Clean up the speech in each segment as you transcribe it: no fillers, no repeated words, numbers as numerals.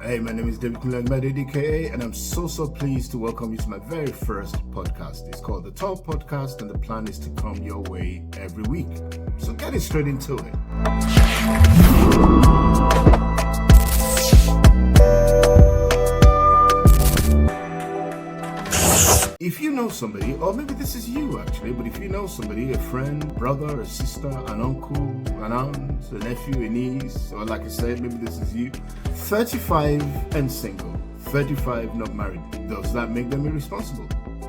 Hey, my name is David Kunle Agunbiade, aka, and I'm so pleased to welcome you to my very first podcast. It's called the T.A.L.L podcast, and the plan is to come your way every week. So getting straight into it. If you know somebody, or maybe this is you actually, but if you know somebody, a friend, brother, a sister, an uncle, an aunt, a nephew, a niece, or like I said, maybe this is you, 35 and single, 35 not married, does that make them irresponsible?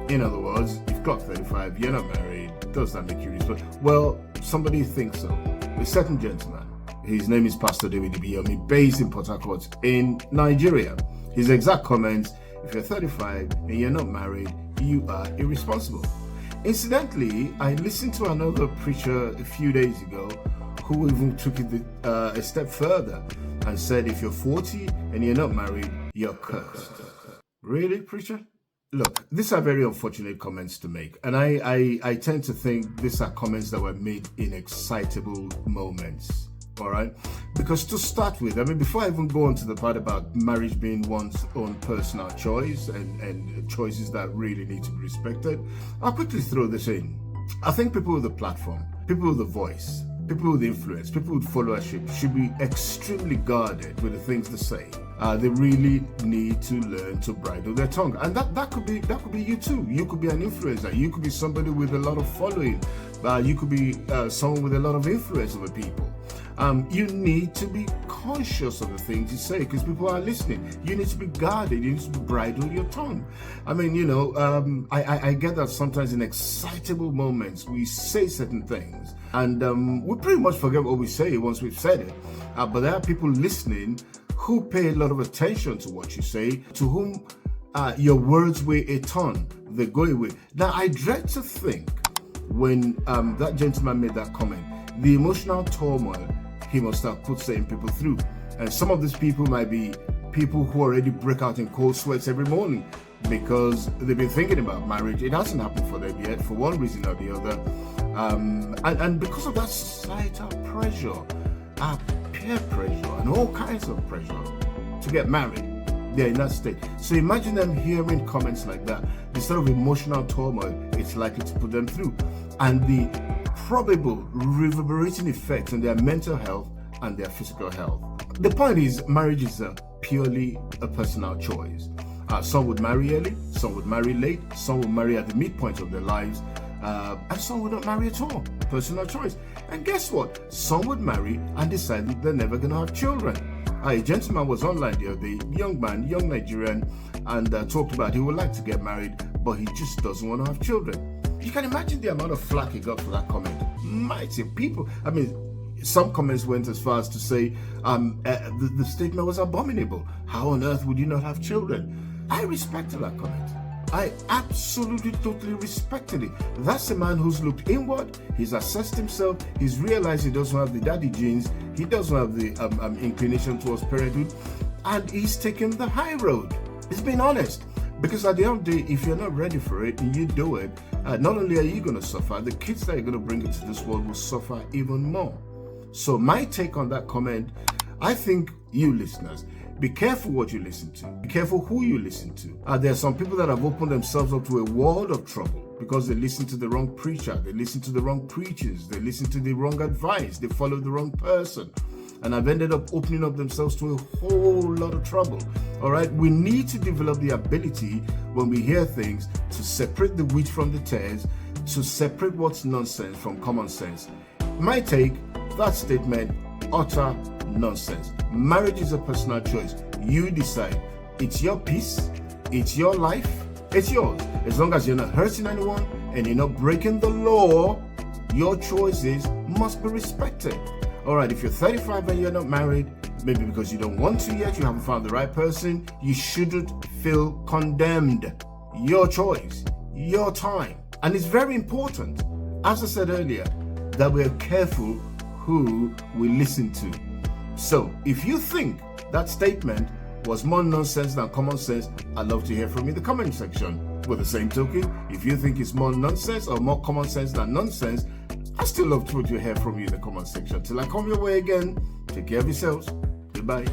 In other words, you've got 35, you're not married, does that make you irresponsible? Well, somebody thinks so. A certain gentleman, his name is Pastor David Kunle, based in Port Harcourt in Nigeria. His exact comments: if you're 35 and you're not married, you are irresponsible. Incidentally, I listened to another preacher a few days ago who even took it a step further and said, if you're 40 and you're not married, you're cursed. Really, preacher? Look, these are very unfortunate comments to make, and I tend to think these are comments that were made in excitable moments. All right, because to start with, I mean, before I even go on to the part about marriage being one's own personal choice and choices that really need to be respected, I'll quickly throw this in. I think people with a platform, people with a voice, people with influence, people with followership should be extremely guarded with the things they say. They really need to learn to bridle their tongue, and that could be you too. You could be an influencer. You could be somebody with a lot of following. You could be someone with a lot of influence over people. You need to be conscious of the things you say because people are listening. You need to be guarded. You need to bridle your tongue. I mean, I get that sometimes in excitable moments we say certain things and we pretty much forget what we say once we've said it. But there are people listening who pay a lot of attention to what you say, to whom your words weigh a ton. They go away. Now, I dread to think when that gentleman made that comment, the emotional turmoil he must have put certain people through. And some of these people might be people who already break out in cold sweats every morning because they've been thinking about marriage. It hasn't happened for them yet, for one reason or the other. And because of that societal pressure, peer pressure, and all kinds of pressure to get married, they're in that state. So imagine them hearing comments like that. The sort of emotional turmoil it's likely to put them through, and the probable reverberating effects on their mental health and their physical health. The point is, marriage is purely a personal choice. Some would marry early, some would marry late, some would marry at the midpoint of their lives, and some would not marry at all. Personal choice. And guess what? Some would marry and decide that they're never going to have children. A gentleman was online the other day, young man, young Nigerian, and talked about he would like to get married, but he just doesn't want to have children. You can imagine the amount of flack he got for that comment. Mighty people. I mean, some comments went as far as to say the statement was abominable. How on earth would you not have children? I respected that comment. I absolutely, totally respected it. That's a man who's looked inward, he's assessed himself, he's realized he doesn't have the daddy genes, he doesn't have the inclination towards parenthood, and he's taken the high road. He's been honest. Because at the end of the day, if you're not ready for it and you do it, not only are you going to suffer, the kids that you're going to bring into this world will suffer even more. So my take on that comment, I think you listeners, be careful what you listen to. Be careful who you listen to. There are some people that have opened themselves up to a world of trouble because they listen to the wrong preacher, they listen to the wrong preachers, they listen to the wrong advice, they follow the wrong person, and have ended up opening up themselves to a whole lot of trouble. All right, we need to develop the ability when we hear things to separate the wheat from the tares, to separate what's nonsense from common sense. My take, that statement, utter nonsense. Marriage is a personal choice. You decide. It's your peace, it's your life, it's yours. As long as you're not hurting anyone and you're not breaking the law, your choices must be respected. All right, if you're 35 and you're not married, maybe because you don't want to yet, you haven't found the right person, you shouldn't feel condemned. Your choice, your time. And it's very important, as I said earlier, that we're careful who we listen to. So if you think that statement was more nonsense than common sense, I'd love to hear from you in the comment section. With the same token, if you think it's more nonsense or more common sense than nonsense, I still love to hear from you in the comment section. Till I come your way again, take care of yourselves. Goodbye.